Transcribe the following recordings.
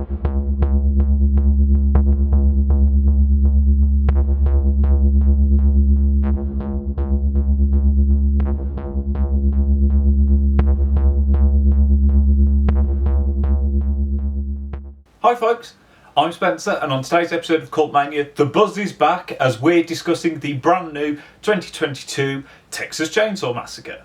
Hi folks, I'm Spencer, and on today's episode of Cult Mania, the buzz is back as we're discussing the brand new 2022 Texas Chainsaw Massacre.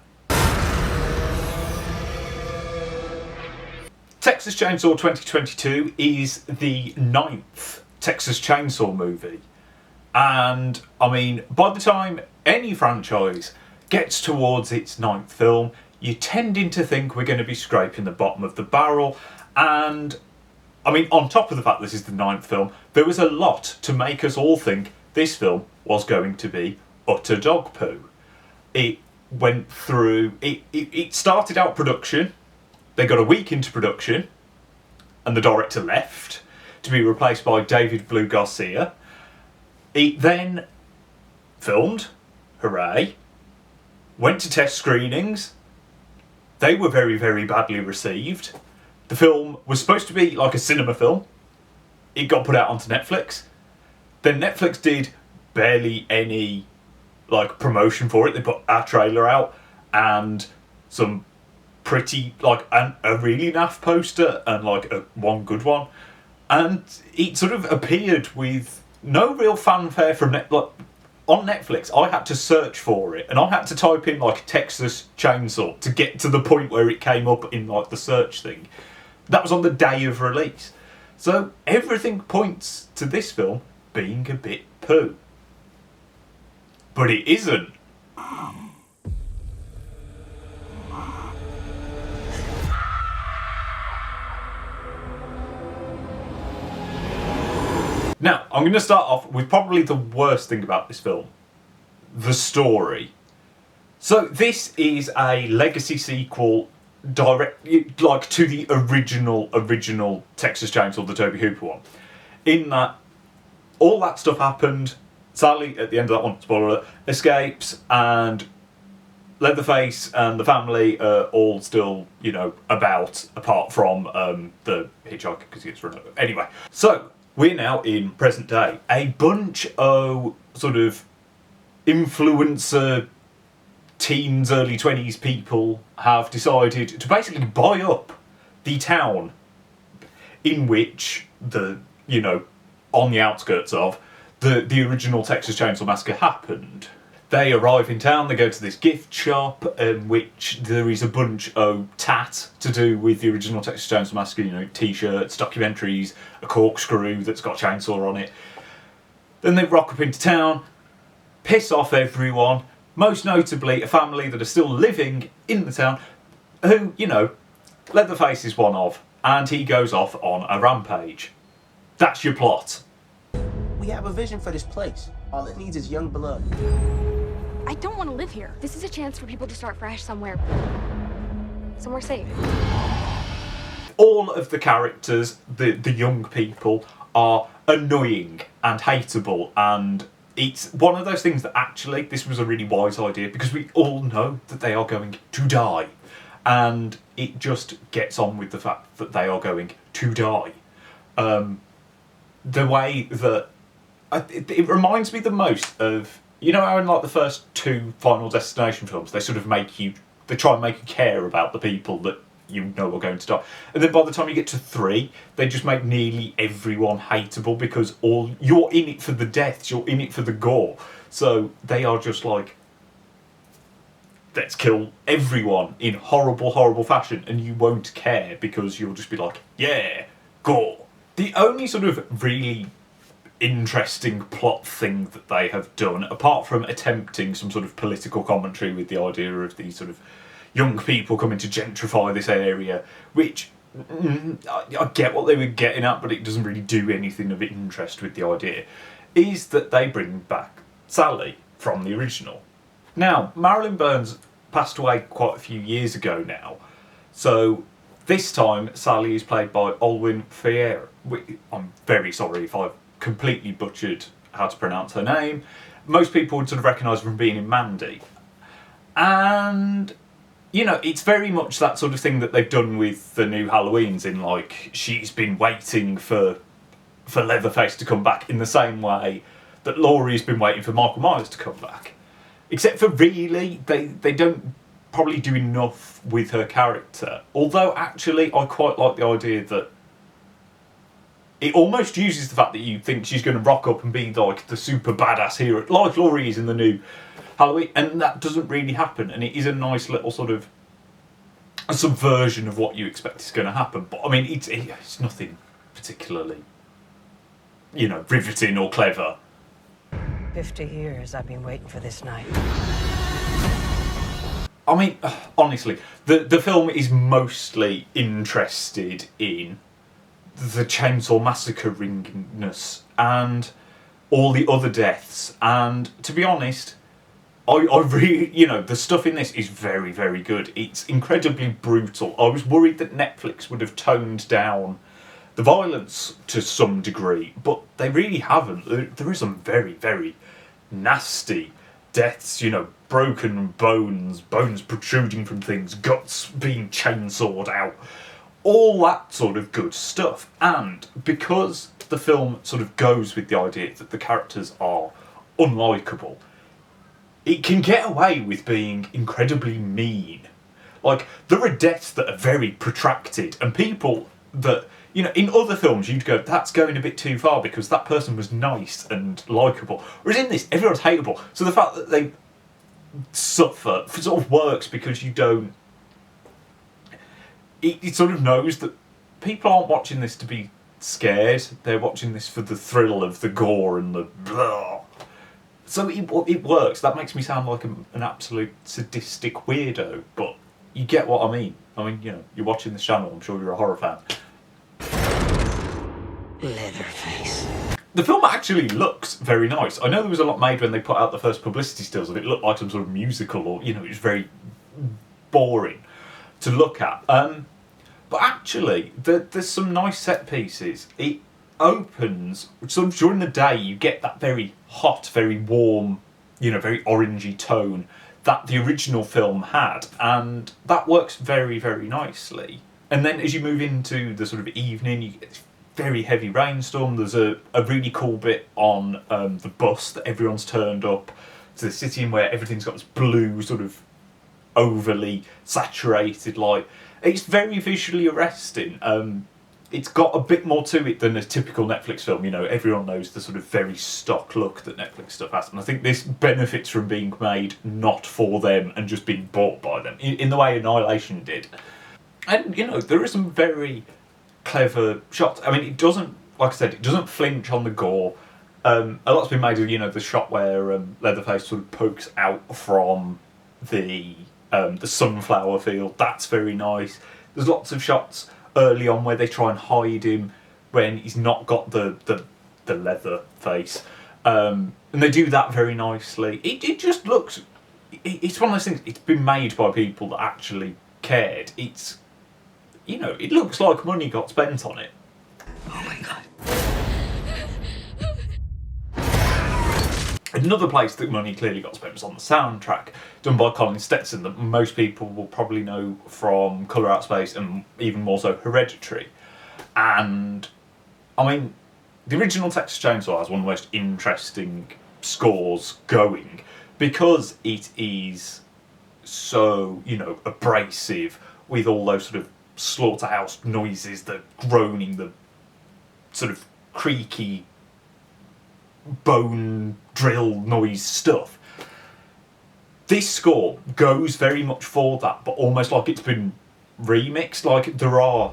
Texas Chainsaw 2022 is the 9th Texas Chainsaw movie, and I mean, by the time any franchise gets towards its 9th film, you're tending to think we're going to be scraping the bottom of the barrel. And I mean, on top of the fact this is the 9th film, there was a lot to make us all think this film was going to be utter dog poo. It went through, it started out production, they got a week into production, and the director left to be replaced by David Blue Garcia. It then filmed, hooray, went to test screenings, they were very, very badly received. The film was supposed to be like a cinema film. It got put out onto Netflix. Then Netflix did barely any like promotion for it. They put our trailer out and some pretty like a really naff poster and like one good one. And it sort of appeared with no real fanfare from Netflix. On Netflix, I had to search for it, and I had to type in like Texas Chainsaw to get to the point where it came up in like the search thing. That was on the day of release. So everything points to this film being a bit poo. But it isn't. Now, I'm going to start off with probably the worst thing about this film. The story. So this is a legacy sequel direct like to the original Texas Chainsaw, the Tobe Hooper one. In that all that stuff happened, Sally at the end of that one, spoiler alert, escapes, and Leatherface and the family are all still, you know, about, apart from the hitchhiker because he gets run over. Anyway, so we're now in present day. A bunch of sort of influencer teens, early 20s people have decided to basically buy up the town in which on the outskirts of the original Texas Chainsaw Massacre happened. They arrive in town, they go to this gift shop in which there is a bunch of tat to do with the original Texas Chainsaw Massacre, you know, t-shirts, documentaries, a corkscrew that's got a chainsaw on it. Then they rock up into town, piss off everyone, most notably a family that are still living in the town, who, you know, Leatherface is one of, and he goes off on a rampage. That's your plot. We have a vision for this place. All it needs is young blood. I don't want to live here. This is a chance for people to start fresh somewhere safe. All of the characters, the young people, are annoying and hateable, and it's one of those things that actually this was a really wise idea because we all know that they are going to die, and it just gets on with the fact that they are going to die. The way that it reminds me the most of, you know how in like the first 2 Final Destination films they sort of they try and make you care about the people that you know are going to die, and then by the time you get to 3 they just make nearly everyone hateable because you're in it for the deaths, you're in it for the gore, so they are just like, let's kill everyone in horrible fashion, and you won't care because you'll just be like, yeah, gore. The only sort of really interesting plot thing that they have done, apart from attempting some sort of political commentary with the idea of these sort of young people coming to gentrify this area, which I get what they were getting at, but it doesn't really do anything of interest with the idea, is that they bring back Sally from the original. Now, Marilyn Burns passed away quite a few years ago now, so this time Sally is played by Olwyn Fier. I'm very sorry if I've completely butchered how to pronounce her name. Most people would sort of recognise her from being in Mandy. And you know, it's very much that sort of thing that they've done with the new Halloweens, in like, she's been waiting for Leatherface to come back in the same way that Laurie's been waiting for Michael Myers to come back. Except for really, they don't probably do enough with her character. Although actually I quite like the idea that it almost uses the fact that you think she's going to rock up and be like the super badass hero, like Laurie is in the new Halloween, and that doesn't really happen, and it is a nice little sort of a subversion of what you expect is going to happen. But I mean, it's nothing particularly, you know, riveting or clever. 50 years I've been waiting for this night. I mean, honestly, the film is mostly interested in the Chainsaw Massacre ringiness and all the other deaths, and to be honest, I really, you know, the stuff in this is very, very good. It's incredibly brutal. I was worried that Netflix would have toned down the violence to some degree, but they really haven't. There is some very, very nasty deaths, you know, broken bones protruding from things, guts being chainsawed out, all that sort of good stuff. And because the film sort of goes with the idea that the characters are unlikable, it can get away with being incredibly mean. Like, there are deaths that are very protracted, and people that, you know, in other films you'd go, that's going a bit too far because that person was nice and likeable. Whereas in this, everyone's hateable. So the fact that they suffer sort of works because you don't... It sort of knows that people aren't watching this to be scared. They're watching this for the thrill of the gore and the blah. So it works. That makes me sound like an absolute sadistic weirdo, but you get what I mean. I mean, you know, you're watching this channel, I'm sure you're a horror fan. Leatherface. The film actually looks very nice. I know there was a lot made when they put out the first publicity stills of it. It looked like some sort of musical, or, you know, it was very boring to look at. But actually, there's some nice set pieces. It opens, sort of during the day, you get that very hot, very warm, you know, very orangey tone that the original film had, and that works very, very nicely. And then as you move into the sort of evening, you get this very heavy rainstorm. There's a really cool bit on the bus that everyone's turned up to the city in, where everything's got this blue, sort of overly saturated light. It's very visually arresting. It's got a bit more to it than a typical Netflix film. You know, everyone knows the sort of very stock look that Netflix stuff has, and I think this benefits from being made not for them and just being bought by them, in the way Annihilation did. And, you know, there are some very clever shots. I mean, it doesn't, like I said, it doesn't flinch on the gore. A lot's been made of, you know, the shot where Leatherface sort of pokes out from the sunflower field. That's very nice. There's lots of shots early on where they try and hide him when he's not got the leather face, and they do that very nicely. It just looks, it's one of those things, it's been made by people that actually cared. It's, you know, it looks like money got spent on it. Oh my god. Another place that money clearly got spent was on the soundtrack, done by Colin Stetson, that most people will probably know from Colour Out Space and even more so Hereditary. And, I mean, the original Texas Chainsaw has one of the most interesting scores going, because it is so, you know, abrasive, with all those sort of slaughterhouse noises, the groaning, the sort of creaky bone drill noise stuff. This score goes very much for that, but almost like it's been remixed. Like, there are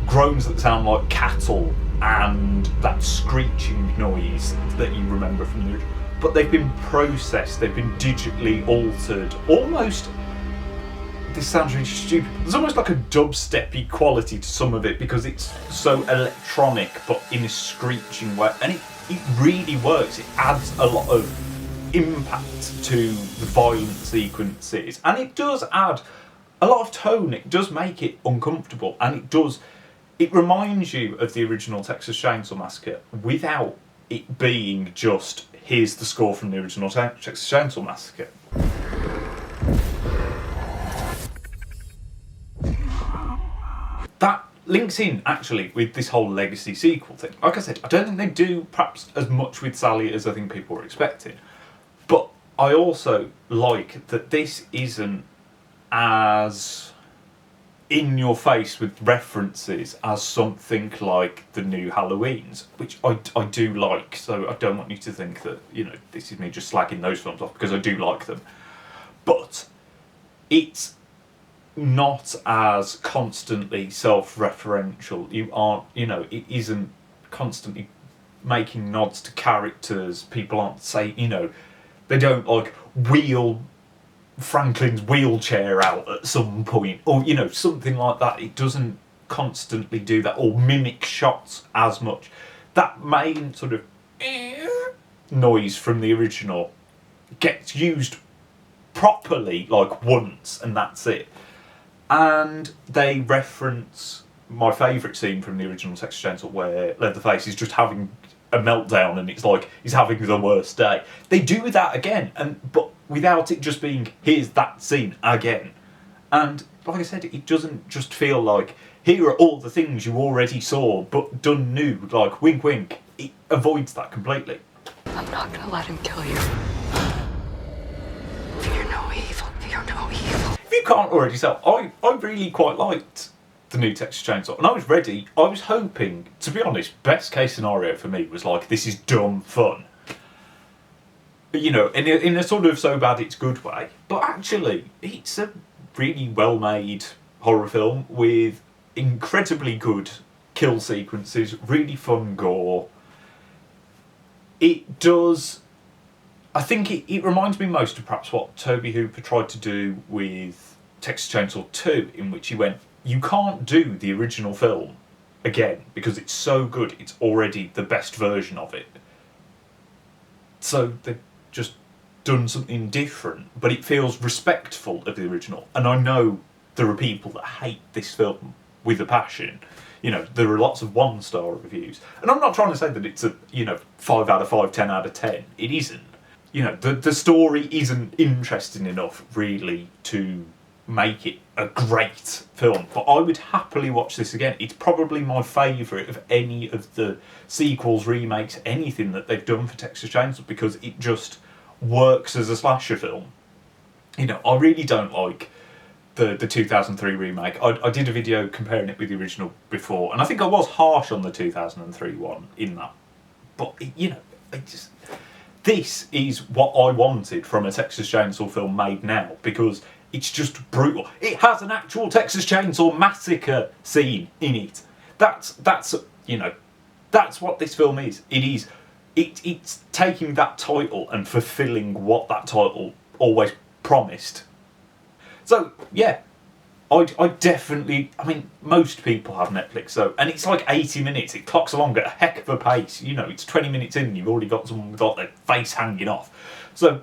groans that sound like cattle and that screeching noise that you remember from the original, but they've been processed, they've been digitally altered. Almost, this sounds really stupid, there's almost like a dubstep-y quality to some of it, because it's so electronic but in a screeching way, and it really works. It adds a lot of impact to the violent sequences, and it does add a lot of tone. It does make it uncomfortable, and it reminds you of the original Texas Chainsaw Massacre without it being just, here's the score from the original Texas Chainsaw Massacre. that links in actually with this whole legacy sequel thing. Like I said, I don't think they do perhaps as much with Sally as I think people were expecting. But I also like that this isn't as in your face with references as something like the new Halloweens, which I do like. So I don't want you to think that, you know, this is me just slagging those films off, because I do like them. But it's not as constantly self-referential. You aren't, you know, it isn't constantly making nods to characters. People aren't saying, you know, they don't like wheel Franklin's wheelchair out at some point, or, you know, something like that. It doesn't constantly do that or mimic shots as much. That main sort of noise from the original gets used properly like once, and that's it. And they reference my favourite scene from the original Texas Chainsaw, where Leatherface is just having a meltdown, and it's like he's having the worst day. They do that again, but without it just being, here's that scene again. And like I said, it doesn't just feel like, here are all the things you already saw, but done new, like wink wink. It avoids that completely. I'm not gonna let him kill you. Fear no evil. Fear no evil. If you can't already tell, I really quite liked the new Texas Chainsaw, and I was ready. I was hoping, to be honest, best case scenario for me was like, this is dumb fun. But, you know, in a sort of so bad it's good way. But actually, it's a really well-made horror film with incredibly good kill sequences, really fun gore. It does... I think it reminds me most of perhaps what Tobe Hooper tried to do with Texas Chainsaw 2, in which he went, you can't do the original film again because it's so good, it's already the best version of it. So they've just done something different, but it feels respectful of the original. And I know there are people that hate this film with a passion. You know, there are lots of 1-star reviews. And I'm not trying to say that it's a, you know, 5 out of 5, 10 out of 10. It isn't. You know, the story isn't interesting enough, really, to make it a great film. But I would happily watch this again. It's probably my favourite of any of the sequels, remakes, anything that they've done for Texas Chainsaw, because it just works as a slasher film. You know, I really don't like the 2003 remake. I did a video comparing it with the original before, and I think I was harsh on the 2003 one in that. But, you know, this is what I wanted from a Texas Chainsaw film made now, because it's just brutal. It has an actual Texas Chainsaw Massacre scene in it. That's you know, that's what this film is. It's taking that title and fulfilling what that title always promised. So yeah, I definitely. I mean, most people have Netflix, so, and it's like 80 minutes. It clocks along at a heck of a pace. You know, it's 20 minutes in, and you've already got someone with like their face hanging off. So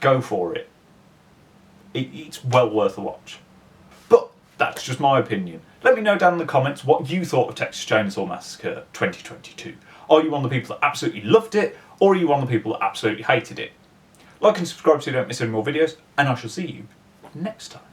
go for it. It's well worth a watch. But that's just my opinion. Let me know down in the comments what you thought of Texas Chainsaw Massacre 2022. Are you one of the people that absolutely loved it, or are you one of the people that absolutely hated it? Like and subscribe so you don't miss any more videos, and I shall see you next time.